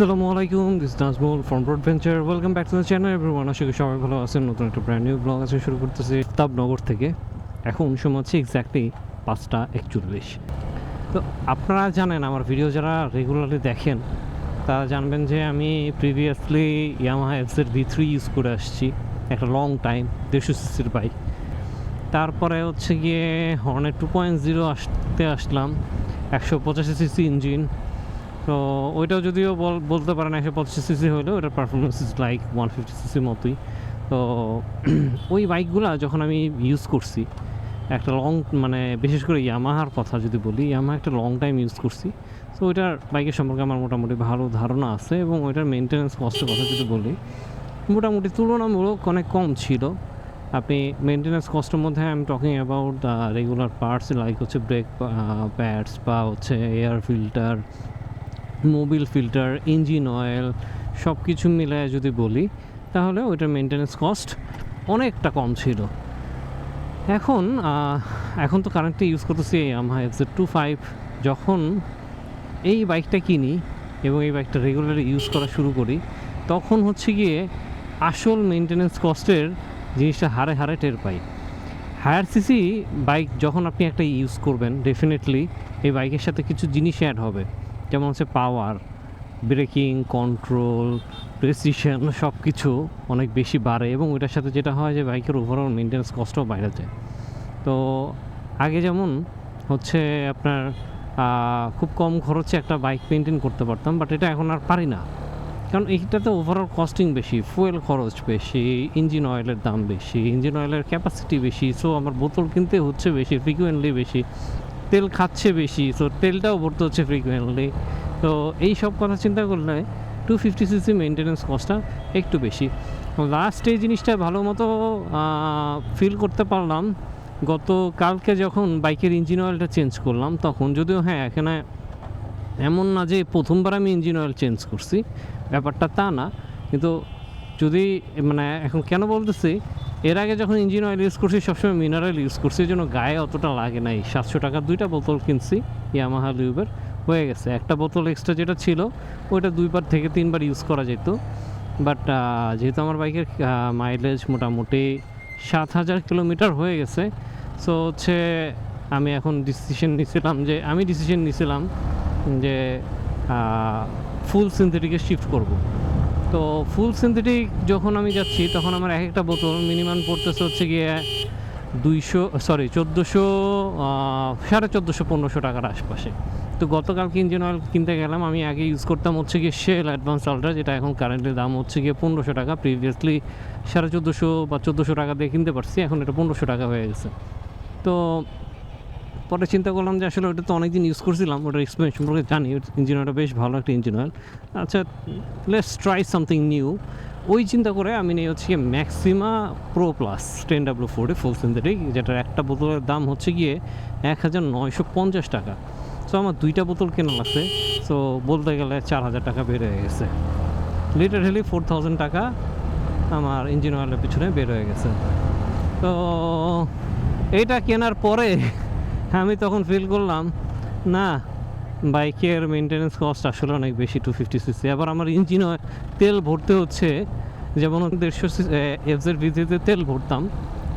আসসালামু আলাইকুম, this Nazmul from road venture. Welcome back to the channel everyone. আশা করি সবাই ভালো আছেন। নতুন একটা ব্র্যান্ড নিউ ব্লগ আছে শুরু করতেছি তাবনগর থেকে। এখন সময় হচ্ছে এক্স্যাক্টলি 5:41। তো আপনারা জানেন, আমার ভিডিও যারা রেগুলারলি দেখেন তারা জানবেন যে আমি previously Yamaha FZ V3 use করে আসছি একটা লং টাইম, 150 সিসির বাইক। তারপরে হচ্ছে গিয়ে হর্নেট 2.0 আসলাম, 185 সিসি ইঞ্জিন। তো ওইটাও যদিও বলতে পারেন 185 সিসি হলেও ওটার পারফরমেন্স ইজ লাইক 150 সিসির মতোই। তো ওই বাইকগুলা যখন আমি ইউজ করছি একটা লং, মানে বিশেষ করে ইয়ামাহার কথা যদি বলি, ইয়ামাহা একটা লং টাইম ইউজ করছি। তো ওইটার বাইকের সম্পর্কে আমার মোটামুটি ভালো ধারণা আছে, এবং ওইটার মেনটেন্যান্স কস্টের কথা যদি বলি মোটামুটি তুলনামূলক অনেক কম ছিল। আপনি মেনটেন্যান্স কস্টের মধ্যে I am talking about regular parts like হচ্ছে ব্রেক প্যাডস বা হচ্ছে air filter, Mobil filter, engine oil, সব কিছু মিলায় যদি বলি তাহলে ওইটার মেনটেন্যান্স কস্ট অনেকটা কম ছিল। এখন তো কারেন্টলি ইউজ করতেছি ইয়ামাহা FZ25। যখন এই বাইকটা কিনি এবং এই বাইকটা রেগুলারলি ইউজ করা শুরু করি, তখন হচ্ছে গিয়ে আসল মেনটেন্যান্স কস্টের জিনিসটা হারে হারে টের পাই। হায়ার সিসি বাইক যখন আপনি একটা ইউজ করবেন, ডেফিনেটলি এই বাইকের সাথে কিছু জিনিস অ্যাড হবে, যেমন হচ্ছে পাওয়ার, ব্রেকিং, কন্ট্রোল, প্রেসিশন, সব কিছু অনেক বেশি বাড়ে, এবং ওইটার সাথে যেটা হয় যে বাইকের ওভারঅল মেনটেন্যান্স কস্টও বাইরে যায়। তো আগে যেমন হচ্ছে আপনার খুব কম খরচে একটা বাইক মেনটেন করতে পারতাম, বাট এটা এখন আর পারি না, কারণ এইটাতে ওভারঅল কস্টিং বেশি, ফুয়েল খরচ বেশি, ইঞ্জিন অয়েলের দাম বেশি, ইঞ্জিন অয়েলের ক্যাপাসিটি বেশি। সো আমার বোতল কিনতে হচ্ছে বেশি, ফ্রিকুয়েন্টলি বেশি, তেল খাচ্ছে বেশি, সো তেলটাও ভরতে হচ্ছে ফ্রিকুয়েন্টলি। তো এই সব কথা চিন্তা করলে 250 সিসি মেনটেন্যান্স কস্টটা একটু বেশি। লাস্ট এই জিনিসটা ভালো মতো ফিল করতে পারলাম কালকে যখন বাইকের ইঞ্জিন অয়েলটা চেঞ্জ করলাম তখন। যদিও হ্যাঁ, এখানে এমন না যে প্রথমবার আমি ইঞ্জিন অয়েল চেঞ্জ করছি, ব্যাপারটা তা না, কিন্তু যদি মানে এখন কেন বলতেছি, এর আগে যখন ইঞ্জিন অয়েল ইউজ করছি সবসময় মিনারেল ইউজ করছি, এই জন্য গায়ে অতটা লাগে নাই। 700 টাকার 2টা বোতল কিনছি ইয়ামাহা লিউবের, হয়ে গেছে। একটা বোতল এক্সট্রা যেটা ছিল ওইটা 2বার থেকে 3বার ইউজ করা যেত। বাট যেহেতু আমার বাইকের মাইলেজ মোটামুটি 7,000 কিলোমিটার হয়ে গেছে, সো হচ্ছে আমি এখন ডিসিশন নিয়েছিলাম যে ফুল সিনথেটিকে শিফট করব। তো ফুল সিনথেটিক যখন আমি যাচ্ছি তখন আমার এক একটা বোতল মিনিমাম পড়তেছে হচ্ছে গিয়ে 1400, 1450-1500 টাকার আশপাশে। তো গতকালকে ইঞ্জিন অয়েল কিনতে গেলাম, আমি আগে ইউজ করতাম হচ্ছে গিয়ে শেল অ্যাডভান্স আলট্রা, যেটা এখন কারেন্টলি দাম হচ্ছে গিয়ে 1500 টাকা। প্রিভিয়াসলি 1450 বা 1400 টাকা দিয়ে কিনতে পারছি, এখন এটা 1500 টাকা হয়ে গেছে। তো পরে চিন্তা করলাম যে আসলে ওটা তো অনেকদিন ইউজ করছিলাম, ওটার এক্সপিরিয়েন্স সম্পর্কে জানি, ইঞ্জিন অয়েলটা বেশ ভালো একটা ইঞ্জিন অয়েল। আচ্ছা, লেটস ট্রাই সামথিং নিউ। ওই চিন্তা করে আমি নিয়ে হচ্ছে গিয়ে ম্যাক্সিমা প্রো প্লাস 10W40 ফুল সিনথেটিক, যেটার একটা বোতলের দাম হচ্ছে গিয়ে 1950 টাকা। সো আমার 2টা বোতল কেনা লাগছে, সো বলতে গেলে 4000 টাকা বের হয়ে গেছে। লিটারেলি 4000 টাকা আমার ইঞ্জিন অয়েলের পিছনে বের হয়ে গেছে। তো এইটা কেনার পরে আমি তখন ফিল করলাম, না, বাইকের মেনটেন্যান্স কস্ট আসলে অনেক বেশি 250 সিসি। আবার আমার ইঞ্জিন তেল ভরতে হচ্ছে, যেমন 150 FZ V3-তে তেল ভরতাম,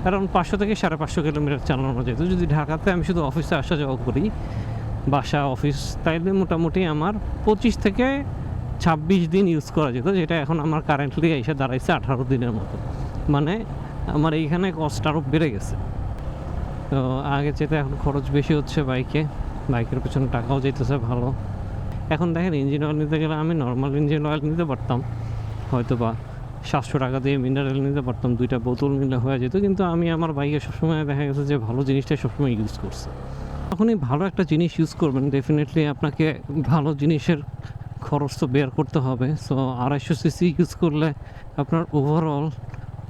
কারণ 500 থেকে 550 কিলোমিটার চালানো যেত। যদি ঢাকাতে আমি শুধু অফিসে আসা যাওয়া করি, বাসা অফিস, তাইলে মোটামুটি আমার 25 থেকে 26 দিন ইউজ করা যেত, যেটা এখন আমার কারেন্টলি এসে দাঁড়াইছে 18 দিনের মতো। মানে আমার এইখানে কস্ট আরও বেড়ে গেছে। তো আগে যেটা এখন খরচ বেশি হচ্ছে বাইকের পেছনে টাকাও যেতেছে ভালো। এখন দেখেন, ইঞ্জিন অয়েল নিতে গেলে আমি নর্মাল ইঞ্জিন অয়েল নিতে পারতাম, হয়তো বা 700 টাকা দিয়ে মিনারেল নিতে পারতাম, 2টা বোতল নিলে হয়ে যেত। কিন্তু আমি আমার বাইকে সবসময় দেখা গেছে যে ভালো জিনিসটাই সবসময় ইউজ করছি। যখনই ভালো একটা জিনিস ইউজ করবেন, ডেফিনেটলি আপনাকে ভালো জিনিসের খরচ তো বের করতে হবে। সো 250 সিসি ইউজ করলে আপনার ওভারঅল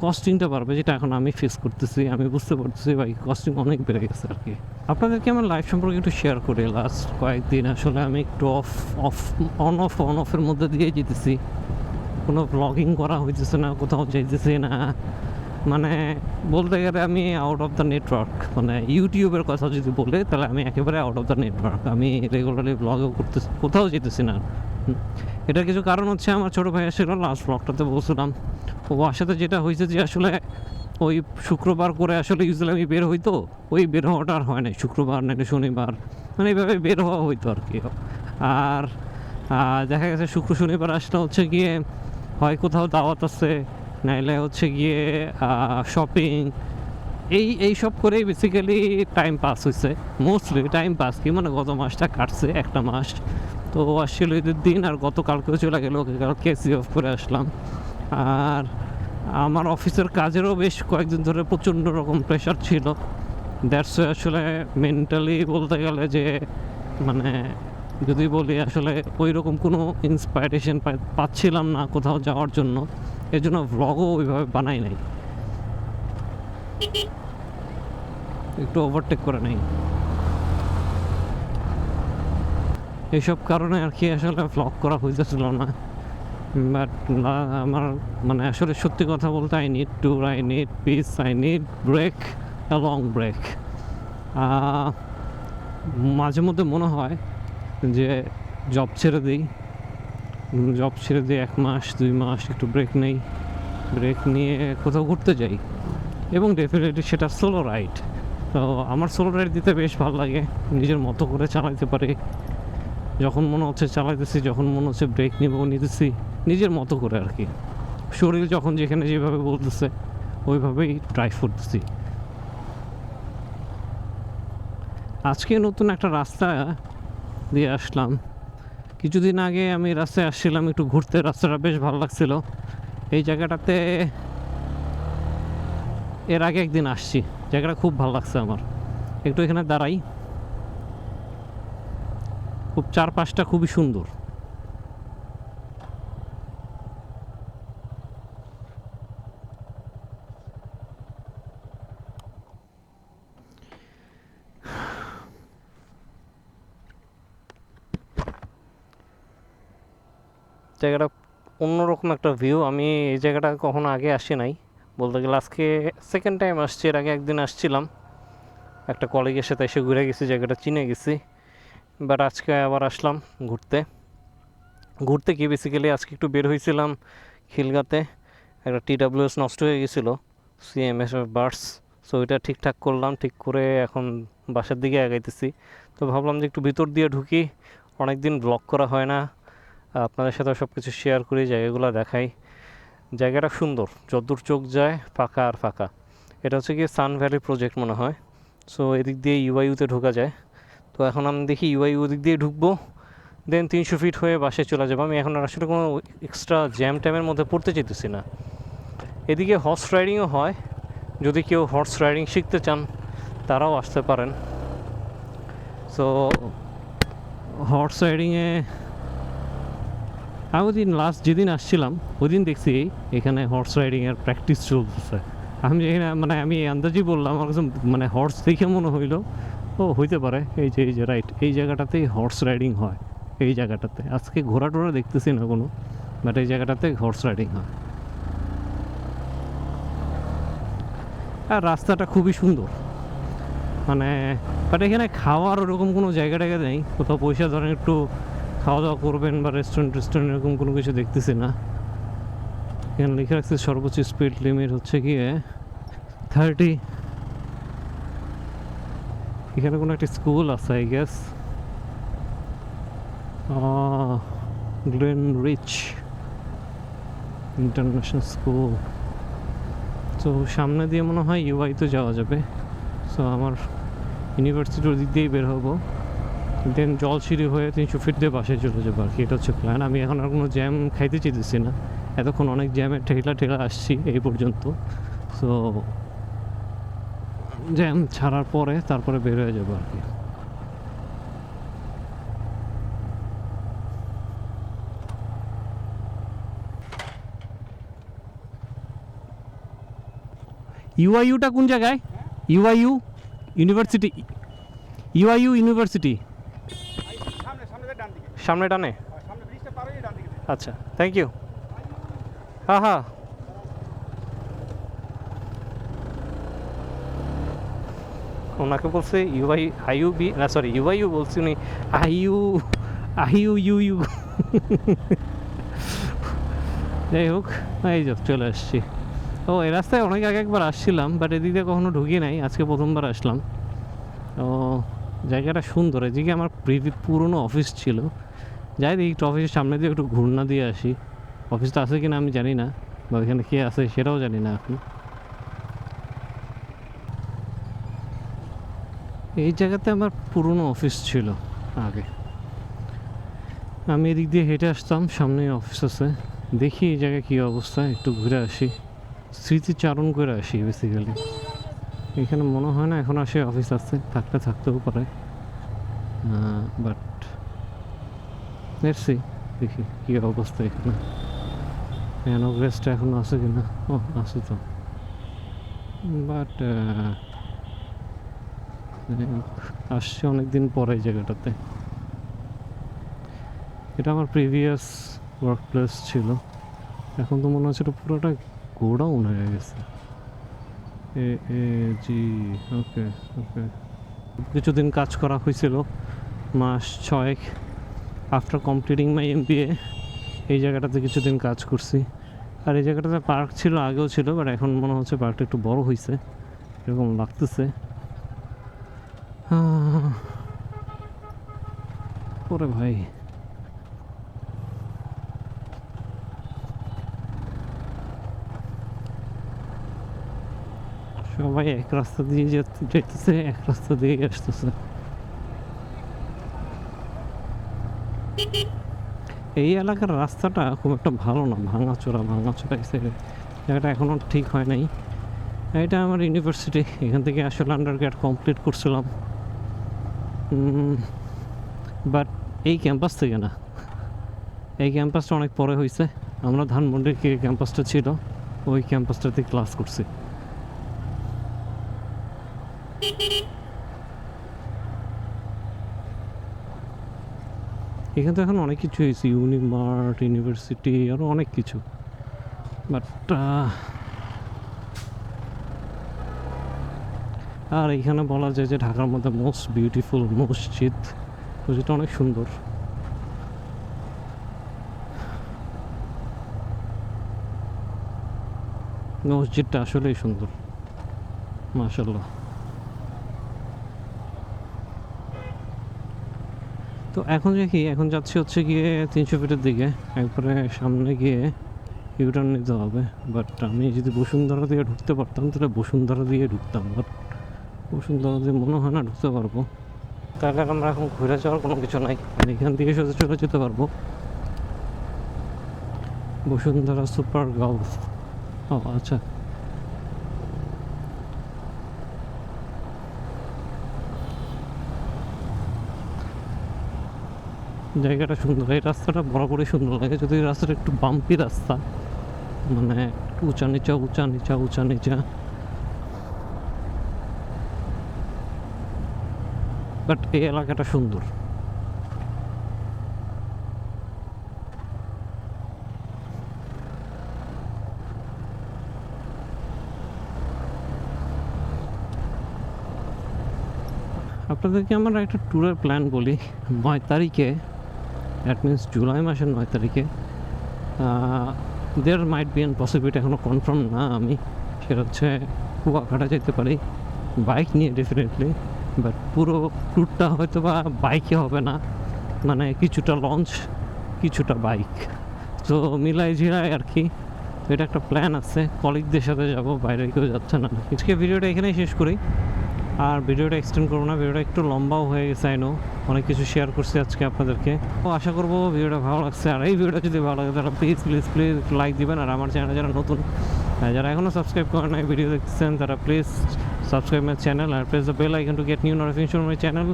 কস্টিংটা বাড়বে, যেটা এখন আমি ফেস করতেছি। আমি বুঝতে পারতেছি বাইক কস্টিং অনেক বেড়ে গেছে আর কি। আপনাদেরকে আমার লাইফ সম্পর্কে একটু শেয়ার করি। লাস্ট কয়েকদিন আসলে আমি একটু অন অফের মধ্যে দিয়ে যেতেছি। কোনো ব্লগিং করা হইতেছে না, কোথাও যাইতেছি না, মানে বলতে গেলে আমি আউট অফ দ্য নেটওয়ার্ক। মানে ইউটিউবের কথা যদি বলে তাহলে আমি একেবারে আউট অফ দ্য নেটওয়ার্ক। আমি রেগুলারলি ব্লগও করতেছি, কোথাও যেতেছি না। এটার কিছু কারণ হচ্ছে আমার ছোটো ভাই ছিল লাস্ট ব্লগটাতে বলছিলাম, ওর সাথে যেটা হয়েছে যে আসলে ওই শুক্রবার করে আসলে ইউজুয়ালি আমি বের হইতো, ওই বের হওয়াটা আর হয় নাই, শুক্রবার নাকি শনিবার মানে এইভাবে বের হওয়া হইতো আর কি। আর দেখা গেছে শুক্র শনিবার আসলে হচ্ছে গিয়ে হয় কোথাও দাওয়াত আছে, নাইলে হচ্ছে গিয়ে শপিং, এই সব করেই বেসিক্যালি টাইম পাস হয়েছে। মোস্টলি টাইম পাস কি মানে গত মাসটা কাটছে একটা মাস, তো আসছিল ঈদের দিন, আর গতকালকেও চলে গেল, কালকে সি অফ করে আসলাম। আর আমার অফিসের কাজেরও বেশ কয়েকদিন ধরে প্রচণ্ড রকম প্রেশার ছিল, দ্যাটস আসলে মেন্টালি বলতে গেলে যে মানে যদি বলি আসলে ওই রকম কোনো ইন্সপাইরেশন পাচ্ছিলাম না কোথাও যাওয়ার জন্য, এর জন্য ভ্লগও ওইভাবে বানাই নাই, একটু ওভারটেক করে নেই। এইসব কারণে আর কি আসলে ভ্লগ করা হইতেছিল না। বাট আমার মানে আসলে সত্যি কথা বলতে I need tour, I need peace, I need break, a long break. মাঝে মধ্যে মনে হয় যে জব ছেড়ে দিই, জব ছেড়ে দিয়ে 1 মাস 2 মাস একটু ব্রেক নেই, ব্রেক নিয়ে কোথাও ঘুরতে যাই, এবং ডেফিনেটলি সেটা সোলো রাইড। তো আমার সোলো রাইড দিতে বেশ ভালো লাগে, নিজের মতো করে চালাতে পারি, যখন মনে হচ্ছে চালাইতেছি, যখন মনে হচ্ছে ব্রেক নিতেছি, নিজের মতো করে আর কি। শরীর যখন যেখানে যেভাবে বলতেছে ওইভাবেই ড্রাইভ করতেছি। আজকে নতুন একটা রাস্তা দিয়ে আসলাম, কিছুদিন আগে আমি রাস্তায় আসছিলাম একটু ঘুরতে, রাস্তাটা বেশ ভালো লাগছিল। এই জায়গাটাতে এর আগে একদিন আসছি, জায়গাটা খুব ভালো লাগছে আমার। একটু এখানে দাঁড়াই, খুব চারপাশটা খুবই সুন্দর। জায়গাটা অন্যরকম একটা ভিউ, আমি এই জায়গাটা কখনো আগে আসি নাই বলতে গেলে, আজকে সেকেন্ড টাইম আসছি। এর আগে একদিন আসছিলাম একটা কলিগের সাথে, এসে ঘুরে গেছি, জায়গাটা চিনে গেছি। বাট আজকে আবার আসলাম ঘুরতে। ঘুরতে কি বেসিক্যালি আজকে একটু বের হয়েছিলাম খিলগাতে, একটা TWS নষ্ট হয়ে গেছিলো, CMS বার্স। সো ওইটা ঠিকঠাক করলাম, ঠিক করে এখন বাসার দিকে আগাইতেছি। তো ভাবলাম যে একটু ভিতর দিয়ে ঢুকি, অনেক দিন ব্লগ করা হয় না, আপনাদের সাথে সব কিছু শেয়ার করি, জায়গাগুলো দেখাই। জায়গাটা সুন্দর, যতদূর চোখ যায় ফাঁকা আর ফাঁকা। এটা হচ্ছে কি সান ভ্যালি প্রজেক্ট মনে হয়। সো এদিক দিয়ে ইউআইউতে ঢোকা যায়। তো এখন আমি দেখি ইউআইউ ওদিক দিয়ে ঢুকবো, দেন 300 ফিট হয়ে বাসে চলে যাবো। আমি এখন আসলে কোনো এক্সট্রা জ্যাম ট্যামের মধ্যে পড়তে চাইতেছি না। এদিকে হর্স রাইডিংও হয়, যদি কেউ হর্স রাইডিং শিখতে চান তারাও আসতে পারেন। সো হর্স রাইডিংয়ে আমি ওদিন লাস্ট যেদিন আসছিলাম ওই দিন দেখছি এখানে হর্স রাইডিংয়ের প্র্যাকটিস চলতেছে। আমি এখানে মানে আমি আন্দাজি বললাম, আমার কাছে মানে হর্স দেখে মনে হইলো ও হইতে পারে এই যে রাইট, এই জায়গাটাতেই হর্স রাইডিং হয়। এই জায়গাটাতে আজকে ঘোড়া টোড়া দেখতেছি না কোনো, বাট এই জায়গাটাতে হর্স রাইডিং হয়। আর রাস্তাটা খুবই সুন্দর, মানে বাট এখানে খাওয়ার ওরকম কোনো জায়গা টায়গা নেই, কোথাও পয়সা ধরেন একটু খাওয়া দাওয়া করবেন বা রেস্টুরেন্ট এরকম কোনো কিছু দেখতেছি না। এখানে লিখে রাখছে সর্বোচ্চ স্পিড লিমিট হচ্ছে গিয়ে 30। এখানে কোনো একটা স্কুল আছে I guess, Glen Rich international school. তো সামনে দিয়ে মনে হয় ইউআইতে যাওয়া যাবে। সো আমার ইউনিভার্সিটির দিক দিয়েই বের হবো, দেন জলসিঁড়ি হয়ে 300 ফিট দিয়ে বাসায় চলে যাবো আর কি। এটা হচ্ছে প্ল্যান। আমি এখন আর কোনো জ্যাম খাইতে চাইতেছি না, এতক্ষণ অনেক জ্যামের ঠেলা আসছি এই পর্যন্ত। সো জ্যাম ছাড়ার পরে তারপরে বের হয়ে যাবো আর কি। ইউআইউটা কোন জায়গায়? ইউআইইউ ইউনিভার্সিটি, ইউআইইউ ইউনিভার্সিটি সামনে টানে। আচ্ছা, থ্যাংক ইউ। হ্যাঁ হ্যাঁ, ওনাকে বলছে ইউআইইউ বলছি উনি আইইউ ইউ যাই হোক, এই যে চলে আসছি। ও এই রাস্তায় অনেক আগে একবার আসছিলাম, বাট এদিক দিয়ে কখনো ঢুকি নাই, আজকে প্রথমবার আসলাম। ও জায়গাটা সুন্দর, এদিকে আমার পুরনো অফিস ছিল। যাই দেখি একটু অফিসের সামনে দিয়ে একটু ঘুরনা দিয়ে আসি। অফিসটা আছে কিনা আমি জানি না, বা ওইখানে কে আছে সেটাও জানি না এখন। এই জায়গাতে আমার পুরনো অফিস ছিল আগে। আমি এদিক দিয়ে হেঁটে আসতাম, সামনে অফিস আছে। দেখি এই জায়গায় কী অবস্থা, একটু ঘুরে আসি, স্মৃতিচারণ করে আসি বেসিক্যালি। এখানে মনে হয় না এখন আসে অফিস আছে, থাকতেও পারে, বাট দেখছি, দেখি কী অবস্থা এখানে। অ্যানোগ্রেসটা এখন আছে কিনা, ও আছে তো, বাট আসছে অনেকদিন পরে এই জায়গাটাতে। এটা আমার প্রিভিয়াস ওয়ার্ক প্লেস ছিল, এখন তো মনে হচ্ছে এটা পুরোটা গোডাউন হয়ে গেছে। জি, ওকে ওকে। কিছুদিন কাজ করা হয়েছিল, মাস 6 আফটার কমপ্লিটিং মাই MBA। এই জায়গাটাতে কিছুদিন কাজ করছি। আর এই জায়গাটাতে পার্ক ছিল, আগেও ছিল, বাট এখন মনে হচ্ছে পার্কটা একটু বড় হয়েছে এরকম লাগতেছে। ওরে ভাই, সবাই এক রাস্তা দিয়ে যেতেছে, এক রাস্তা দিয়ে আসতেছে। এই এলাকার রাস্তাটা খুব একটা ভালো না, ভাঙাচোরা এই সাইডে। জায়গাটা এখনও ঠিক হয় নাই। এটা আমার ইউনিভার্সিটি, এখান থেকে আসলে আন্ডারগ্রেড কমপ্লিট করছিলাম, বাট এই ক্যাম্পাস থেকে না। এই ক্যাম্পাসটা অনেক পরে হয়েছে। আমরা ধানমন্ডির যে ক্যাম্পাসটা ছিল ওই ক্যাম্পাসটাতে ক্লাস করছি। এখানে তো এখন অনেক কিছু হয়েছে, ইউনিমার্ট, ইউনিভার্সিটি, আরও অনেক কিছু, বাট আর এইখানে বলা যায় যে ঢাকার মধ্যে মোস্ট বিউটিফুল মসজিদ, মসজিদটা অনেক সুন্দর। মসজিদটা আসলেই সুন্দর, মাশাআল্লাহ। তো এখন দেখি, এখন যাচ্ছি হচ্ছে গিয়ে 300 ফিটের দিকে, একবারে সামনে গিয়ে ইউটার্ন নিতে হবে। বাট আমি যদি বসুন্ধরা দিয়ে ঢুকতে পারতাম তাহলে বসুন্ধরা দিয়ে ঢুকতাম, বাট বসুন্ধরা দিয়ে মনে হয় না ঢুকতে পারবো। তাহলে আমরা এখন ঘুরে যাওয়ার কোনো কিছু নাই, এখান থেকে সোজা চলে যেতে পারবো বসুন্ধরা সুপার গলফ। ও আচ্ছা, জায়গাটা সুন্দর, এই রাস্তাটা বরাবরই সুন্দর লাগে, যদি এই রাস্তাটা একটু বাম্পি রাস্তা, মানে উঁচা নিচা উঁচা নিচা উঁচা নিচা, বাট এই এলাকাটা সুন্দর। আপনাদেরকে আমার একটা ট্যুরের প্ল্যান বলি। 9 তারিখে, দ্যাট মিনস জুলাই মাসের 9 তারিখে, দেয়ার মাইট বি অ্যান পসিবিলিটি, এখনও কনফার্ম না আমি, সেটা হচ্ছে কুয়াকাটা যেতে পারি বাইক নিয়ে ডেফিনেটলি, বাট পুরো ট্যুরটা হয়তো বা বাইকে হবে না, মানে কিছুটা লঞ্চ কিছুটা বাইক, তো মিলাই ঝিলাই আর কি। তো এটা একটা প্ল্যান আছে, কলিগদের সাথে যাব, বাইরে কেউ যাচ্ছে না। আজকে ভিডিওটা এখানেই শেষ করি, আর ভিডিওটা এক্সটেন্ড করবো না, ভিডিওটা একটু লম্বাও হয়ে গেছে, আইনো অনেক কিছু শেয়ার করছি আজকে আপনাদেরকে। তো আশা করবো ভিডিওটা ভালো লাগছে, আর এই ভিডিওটা যদি ভালো লাগে তাহলে প্লিজ প্লিজ প্লিজ লাইক দিবেন। আর আমার চ্যানেল যারা নতুন, যারা এখনও সাবস্ক্রাইব করেন নাই, ভিডিও দেখছেন, তারা প্লিজ সাবস্ক্রাইব মাই চ্যানেল আর press the bell icon to get new notification my channel.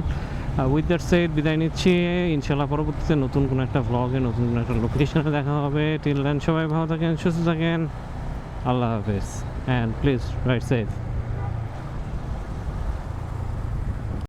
With that said বিদায় নিচ্ছি, ইনশাল্লাহ পরবর্তীতে নতুন কোনো একটা ভ্লগে, নতুন কোনো একটা লোকেশনে দেখা হবে। টিল দেন সবাই ভালো থাকেন, সুস্থ থাকেন, আল্লাহ হাফেজ, অ্যান্ড প্লিজ রাইট সেফ।